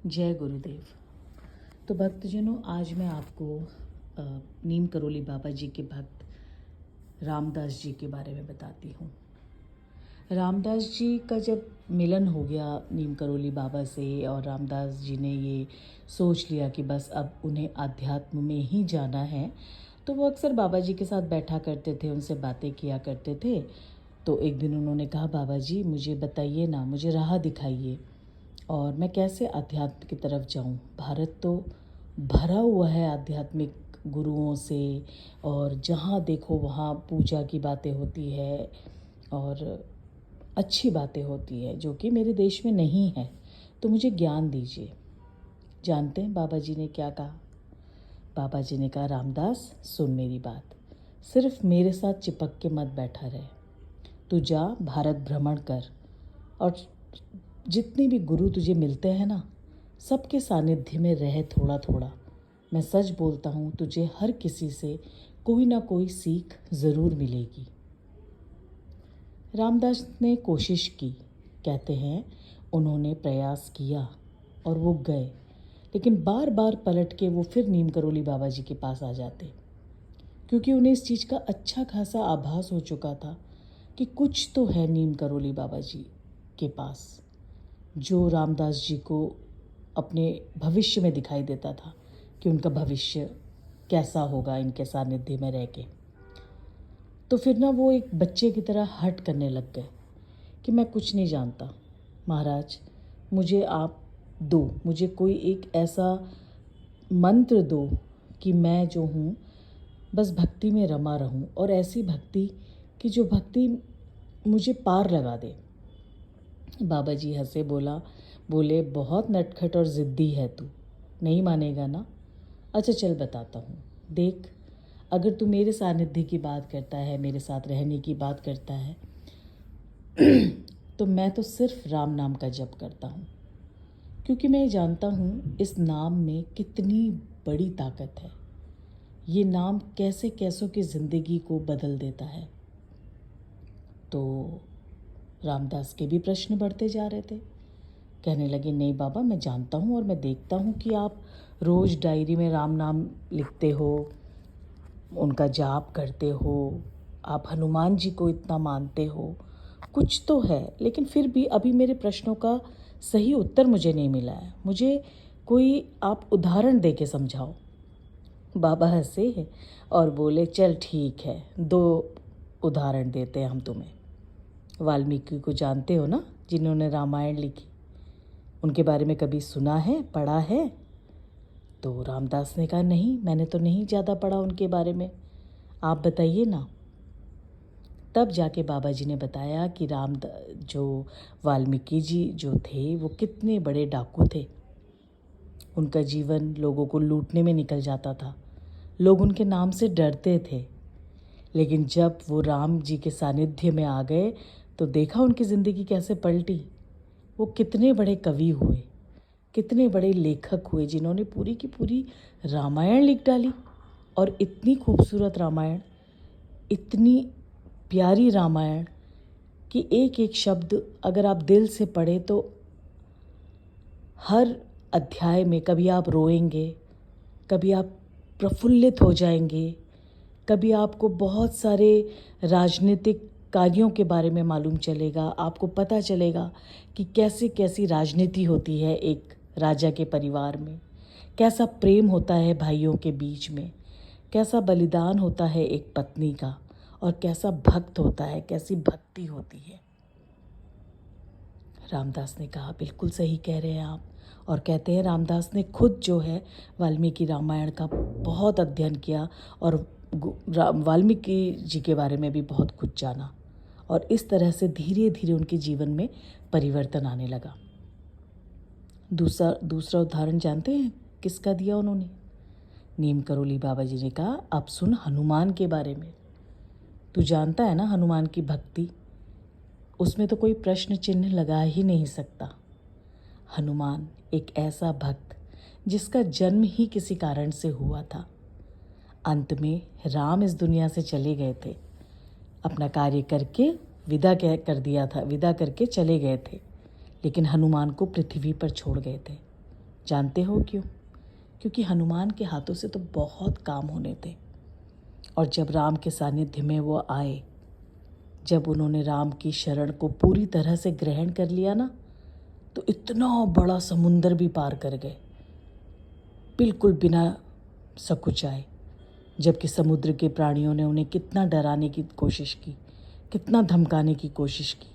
जय गुरुदेव। तो भक्तजनों, आज मैं आपको नीम करोली बाबा जी के भक्त रामदास जी के बारे में बताती हूँ। रामदास जी का जब मिलन हो गया नीम करोली बाबा से और रामदास जी ने ये सोच लिया कि बस अब उन्हें आध्यात्म में ही जाना है, तो वो अक्सर बाबा जी के साथ बैठा करते थे, उनसे बातें किया करते थे। तो एक दिन उन्होंने कहा, बाबा जी मुझे बताइए ना, मुझे राह दिखाइए और मैं कैसे अध्यात्म की तरफ जाऊं। भारत तो भरा हुआ है आध्यात्मिक गुरुओं से, और जहाँ देखो वहाँ पूजा की बातें होती है और अच्छी बातें होती है, जो कि मेरे देश में नहीं है। तो मुझे ज्ञान दीजिए। जानते हैं बाबा जी ने क्या कहा? बाबा जी ने कहा, रामदास सुन मेरी बात, सिर्फ मेरे साथ चिपक के मत बैठा रहे। तू जा, भारत भ्रमण कर और जितने भी गुरु तुझे मिलते हैं ना, सबके सानिध्य में रह थोड़ा थोड़ा। मैं सच बोलता हूँ, तुझे हर किसी से कोई ना कोई सीख ज़रूर मिलेगी। रामदास ने कोशिश की, कहते हैं उन्होंने प्रयास किया और वो गए, लेकिन बार बार पलट के वो फिर नीम करोली बाबा जी के पास आ जाते, क्योंकि उन्हें इस चीज़ का अच्छा खासा आभास हो चुका था कि कुछ तो है नीम करोली बाबा जी के पास, जो रामदास जी को अपने भविष्य में दिखाई देता था कि उनका भविष्य कैसा होगा इनके सानिध्य में रह के। तो फिर ना वो एक बच्चे की तरह हट करने लग गए कि मैं कुछ नहीं जानता महाराज, मुझे आप दो, मुझे कोई एक ऐसा मंत्र दो कि मैं जो हूँ बस भक्ति में रमा रहूँ, और ऐसी भक्ति कि जो भक्ति मुझे पार लगा दे। बाबा जी हंसे, बोले बहुत नटखट और ज़िद्दी है तू, नहीं मानेगा ना? अच्छा चल बताता हूँ। देख, अगर तू मेरे सानिध्य की बात करता है, मेरे साथ रहने की बात करता है, तो मैं तो सिर्फ राम नाम का जप करता हूँ, क्योंकि मैं जानता हूँ इस नाम में कितनी बड़ी ताकत है। ये नाम कैसे कैसों की ज़िंदगी को बदल देता है। तो रामदास के भी प्रश्न बढ़ते जा रहे थे। कहने लगे, नहीं बाबा, मैं जानता हूँ और मैं देखता हूँ कि आप रोज़ डायरी में राम नाम लिखते हो, उनका जाप करते हो, आप हनुमान जी को इतना मानते हो, कुछ तो है, लेकिन फिर भी अभी मेरे प्रश्नों का सही उत्तर मुझे नहीं मिला है। मुझे कोई आप उदाहरण दे के समझाओ। बाबा हंसे और बोले, चल ठीक है, 2 उदाहरण देते हैं हम तुम्हें। वाल्मीकि को जानते हो ना, जिन्होंने रामायण लिखी, उनके बारे में कभी सुना है, पढ़ा है? तो रामदास ने कहा, नहीं, मैंने तो नहीं ज़्यादा पढ़ा उनके बारे में, आप बताइए ना। तब जाके बाबा जी ने बताया कि जो वाल्मीकि जी जो थे, वो कितने बड़े डाकू थे। उनका जीवन लोगों को लूटने में निकल जाता था, लोग उनके नाम से डरते थे। लेकिन जब वो राम जी के सानिध्य में आ गए तो देखा उनकी ज़िंदगी कैसे पलटी। वो कितने बड़े कवि हुए, कितने बड़े लेखक हुए, जिन्होंने पूरी की पूरी रामायण लिख डाली। और इतनी खूबसूरत रामायण, इतनी प्यारी रामायण कि एक एक शब्द अगर आप दिल से पढ़े तो हर अध्याय में कभी आप रोएंगे, कभी आप प्रफुल्लित हो जाएंगे, कभी आपको बहुत सारे राजनीतिक कार्यों के बारे में मालूम चलेगा, आपको पता चलेगा कि कैसे कैसी राजनीति होती है एक राजा के परिवार में, कैसा प्रेम होता है भाइयों के बीच में, कैसा बलिदान होता है एक पत्नी का, और कैसा भक्त होता है, कैसी भक्ति होती है। रामदास ने कहा, बिल्कुल सही कह रहे हैं आप। और कहते हैं रामदास ने खुद जो है वाल्मीकि रामायण का बहुत अध्ययन किया और वाल्मीकि जी के बारे में भी बहुत कुछ जाना, और इस तरह से धीरे धीरे उनके जीवन में परिवर्तन आने लगा। दूसरा उदाहरण जानते हैं किसका दिया उन्होंने? नीम करोली बाबा जी ने कहा, अब सुन हनुमान के बारे में। तू जानता है ना हनुमान की भक्ति, उसमें तो कोई प्रश्न चिन्ह लगा ही नहीं सकता। हनुमान एक ऐसा भक्त जिसका जन्म ही किसी कारण से हुआ था। अंत में राम इस दुनिया से चले गए थे, अपना कार्य करके कर दिया था, विदा करके चले गए थे, लेकिन हनुमान को पृथ्वी पर छोड़ गए थे। जानते हो क्यों? क्योंकि हनुमान के हाथों से तो बहुत काम होने थे। और जब राम के सानिध्य में वो आए, जब उन्होंने राम की शरण को पूरी तरह से ग्रहण कर लिया ना, तो इतना बड़ा समुंदर भी पार कर गए, बिल्कुल बिना सकुचाए। जबकि समुद्र के प्राणियों ने उन्हें कितना डराने की कोशिश की, कितना धमकाने की कोशिश की,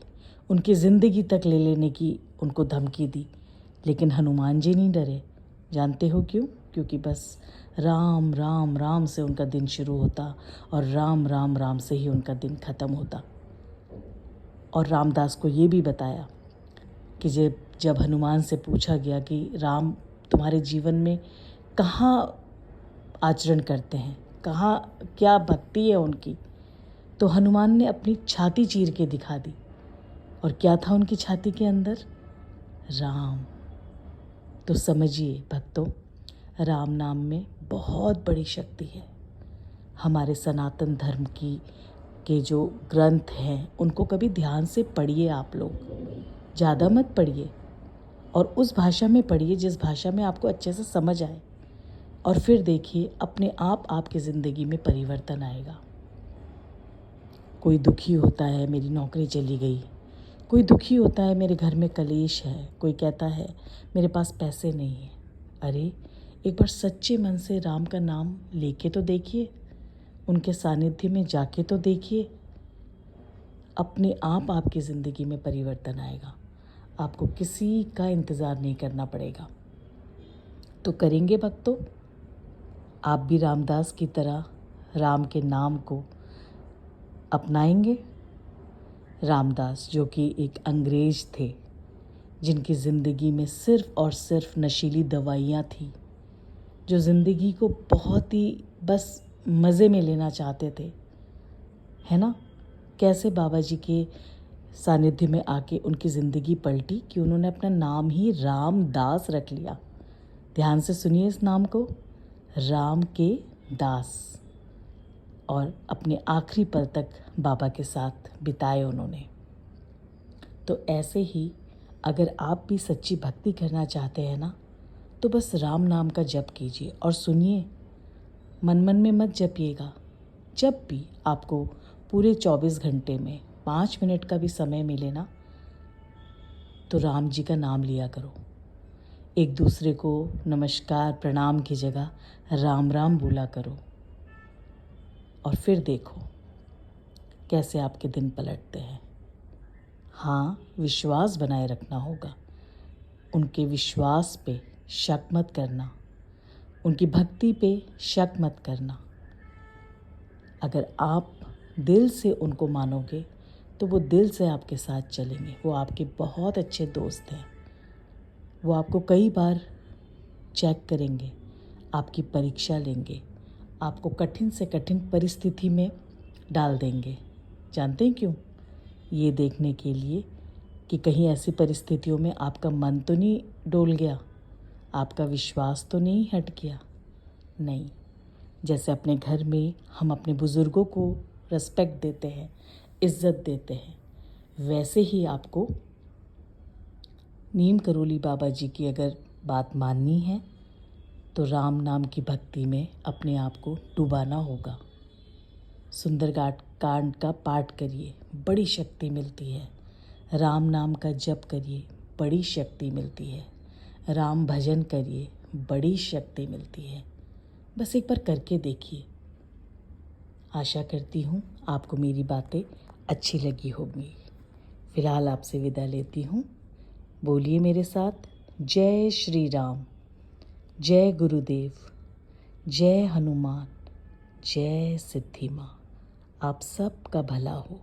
उनकी ज़िंदगी तक ले लेने की उनको धमकी दी, लेकिन हनुमान जी नहीं डरे। जानते हो क्यों? क्योंकि बस राम राम राम से उनका दिन शुरू होता और राम राम राम से ही उनका दिन ख़त्म होता। और रामदास को ये भी बताया कि जब हनुमान से पूछा गया कि राम तुम्हारे जीवन में कहाँ आचरण करते हैं, कहाँ क्या भक्ति है उनकी, तो हनुमान ने अपनी छाती चीर के दिखा दी। और क्या था उनकी छाती के अंदर? राम। तो समझिए भक्तों, राम नाम में बहुत बड़ी शक्ति है। हमारे सनातन धर्म के जो ग्रंथ हैं उनको कभी ध्यान से पढ़िए आप लोग, ज़्यादा मत पढ़िए, और उस भाषा में पढ़िए जिस भाषा में आपको अच्छे से समझ आए। और फिर देखिए अपने आप आपकी ज़िंदगी में परिवर्तन आएगा। कोई दुखी होता है मेरी नौकरी चली गई, कोई दुखी होता है मेरे घर में कलेश है, कोई कहता है मेरे पास पैसे नहीं है। अरे एक बार सच्चे मन से राम का नाम लेके तो देखिए, उनके सानिध्य में जाके तो देखिए, अपने आप आपकी ज़िंदगी में परिवर्तन आएगा। आपको किसी का इंतज़ार नहीं करना पड़ेगा। तो करेंगे भक्तों, आप भी रामदास की तरह राम के नाम को अपनाएंगे। रामदास जो कि एक अंग्रेज थे, जिनकी ज़िंदगी में सिर्फ़ और सिर्फ नशीली दवाइयाँ थी, जो ज़िंदगी को बहुत ही बस मज़े में लेना चाहते थे, है ना? कैसे बाबा जी के सानिध्य में आके उनकी ज़िंदगी पलटी कि उन्होंने अपना नाम ही रामदास रख लिया। ध्यान से सुनिए इस नाम को, राम के दास। और अपने आखिरी पल तक बाबा के साथ बिताए उन्होंने। तो ऐसे ही अगर आप भी सच्ची भक्ति करना चाहते हैं ना, तो बस राम नाम का जप कीजिए। और सुनिए, मन मन में मत जपिएगा। जब भी आपको पूरे 24 घंटे में 5 मिनट का भी समय मिले ना, तो राम जी का नाम लिया करो। एक दूसरे को नमस्कार प्रणाम की जगह राम राम बोला करो। और फिर देखो कैसे आपके दिन पलटते हैं। हाँ, विश्वास बनाए रखना होगा। उनके विश्वास पे शक मत करना, उनकी भक्ति पे शक मत करना। अगर आप दिल से उनको मानोगे तो वो दिल से आपके साथ चलेंगे। वो आपके बहुत अच्छे दोस्त हैं। वो आपको कई बार चेक करेंगे, आपकी परीक्षा लेंगे, आपको कठिन से कठिन परिस्थिति में डाल देंगे। जानते हैं क्यों? ये देखने के लिए कि कहीं ऐसी परिस्थितियों में आपका मन तो नहीं डोल गया, आपका विश्वास तो नहीं हट गया। नहीं, जैसे अपने घर में हम अपने बुज़ुर्गों को रिस्पेक्ट देते हैं, इज़्ज़त देते हैं, वैसे ही आपको नीम करोली बाबा जी की अगर बात माननी है तो राम नाम की भक्ति में अपने आप को डुबाना होगा। सुंदरकांड का पाठ करिए, बड़ी शक्ति मिलती है। राम नाम का जप करिए, बड़ी शक्ति मिलती है। राम भजन करिए, बड़ी शक्ति मिलती है। बस एक बार करके देखिए। आशा करती हूँ आपको मेरी बातें अच्छी लगी होंगी। फ़िलहाल आपसे विदा लेती हूँ। बोलिए मेरे साथ, जय श्री राम, जय गुरुदेव, जय हनुमान, जय सिद्धि माँ। आप सबका भला हो।